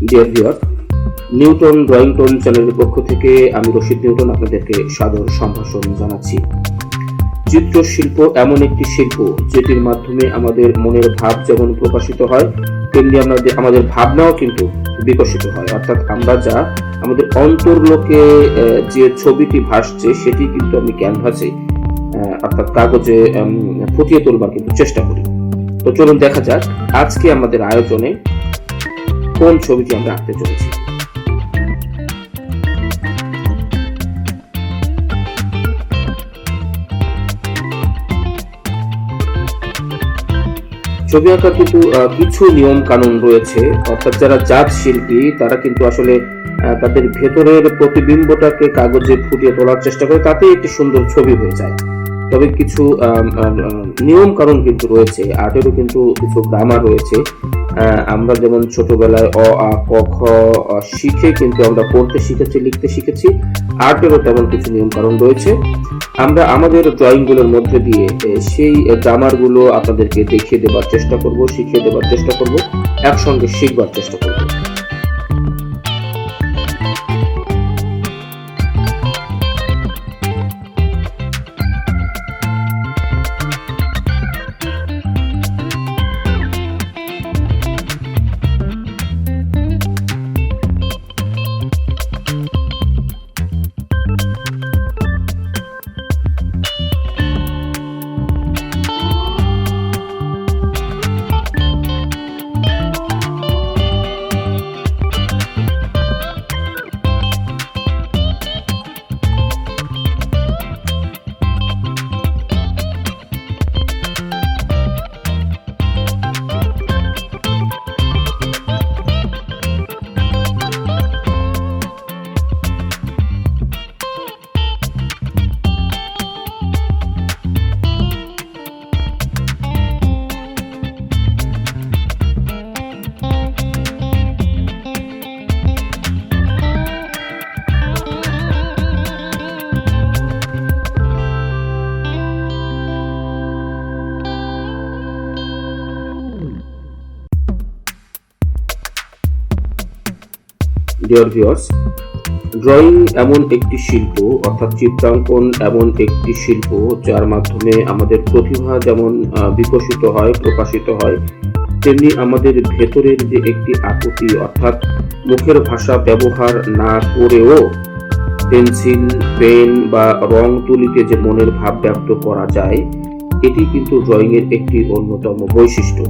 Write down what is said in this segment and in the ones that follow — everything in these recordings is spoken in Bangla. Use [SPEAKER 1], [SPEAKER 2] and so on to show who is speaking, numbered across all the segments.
[SPEAKER 1] Dear viewer, Newton drawing tone চ্যানেলের পক্ষ থেকে আমি রশিদ নিউটন আপনাদেরকে সাদর সম্ভাষণ জানাচ্ছি। চিত্রশিল্প এমন একটি শিল্প যেটির মাধ্যমে আমাদের মনের ভাব যেমন প্রকাশিত হয়, তেমনি আমাদের ভাবনাও কিন্তু বিকশিত হয়। অর্থাৎ আমরা যা আমাদের অন্তর্লোকে যে ছবিটি ভাসছে সেটি কিন্তু আমি ক্যানভাসে অর্থাৎ কাগজে ফুটিয়ে তোলবার কিন্তু চেষ্টা করি। তো চলুন দেখা যাক আজকে আমাদের আয়োজনে কোন ছবিটি আমরা আঁকতে চলেছি। ছবি আঁকার কিন্তু কিছু নিয়ম কানুন রয়েছে। অর্থাৎ যারা জাত শিল্পী তারা কিন্তু আসলে তাদের ভেতরের প্রতিবিম্বটাকে কাগজে ফুটিয়ে তোলার চেষ্টা করে, তাতেই একটি সুন্দর ছবি হয়ে যায়। তবে কিছু নিয়ম কানুন কিন্তু রয়েছে, আর্টেরও কিন্তু কিছু গ্রামার রয়েছে। আমরা যেমন ছোটবেলায় অ আ ক খ শিখে কিন্তু আমরা পড়তে শিখেছি, লিখতে শিখেছি, আর্টেরও তেমন কিছু নিয়ম কানুন রয়েছে। আমরা আমাদের ড্রয়িং গুলোর মধ্যে দিয়ে সেই গ্রামার গুলো আপনাদেরকে দেখিয়ে দেবার চেষ্টা করব, শিখিয়ে দেবার চেষ্টা করব, একসঙ্গে শিখবার চেষ্টা করব। ডিয়ার ভিউয়ার্স, ড্রয়িং এমন একটি শিল্প, অর্থাৎ চিত্রাঙ্কন এমন একটি শিল্প যার মাধ্যমে আমাদের প্রতিভা যেমন বিকশিত হয়, প্রকাশিত হয়, তেমনি আমাদের ভেতরের যে একটি আকুতি, অর্থাৎ মুখের ভাষা ব্যবহার না করেও পেন্সিল, পেন বা রং তুলিতে যে মনের ভাব ব্যক্ত করা যায়, এটি কিন্তু ড্রয়িং এর একটি অন্যতম বৈশিষ্ট্য।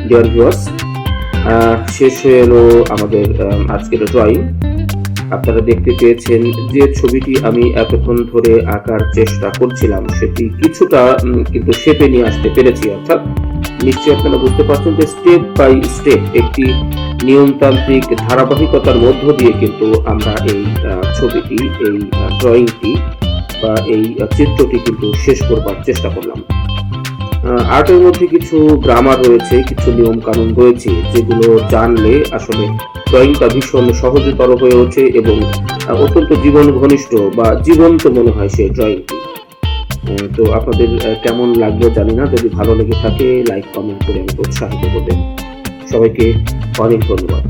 [SPEAKER 1] ডিয়ার ভিউয়ার্স, শেষ হয়ে এলো আমাদের আজকের ড্রয়িং। আপনারা দেখতে পেয়েছেন যে ছবিটি আমি এতক্ষণ ধরে আঁকার চেষ্টা করছিলাম সেটি কিছুটা কিন্তু শেপে নিয়ে আসতে পেরেছি। অর্থাৎ নিশ্চয়ই আপনারা বুঝতে পারছেন যে স্টেপ বাই স্টেপ একটি নিয়মতান্ত্রিক ধারাবাহিকতার মধ্য দিয়ে কিন্তু আমরা এই ছবিটি, এই ড্রয়িংটি বা এই চিত্রটি কিন্তু শেষ করবার চেষ্টা করলাম। আর্টের মধ্যে কিছু গ্রামার রয়েছে, কিছু নিয়ম কানুন রয়েছে যেগুলো জানলে আসলে ড্রয়িংটা ভীষণ সহজতর হয়ে ওঠে এবং অত্যন্ত জীবন ঘনিষ্ঠ বা জীবন্ত মনে হয় সেই ড্রয়িংটি। তো আপনাদের কেমন লাগলো জানি না, যদি ভালো লেগে থাকে লাইক কমেন্ট করে আমাকে উৎসাহিত করবেন। সবাইকে অনেক ধন্যবাদ।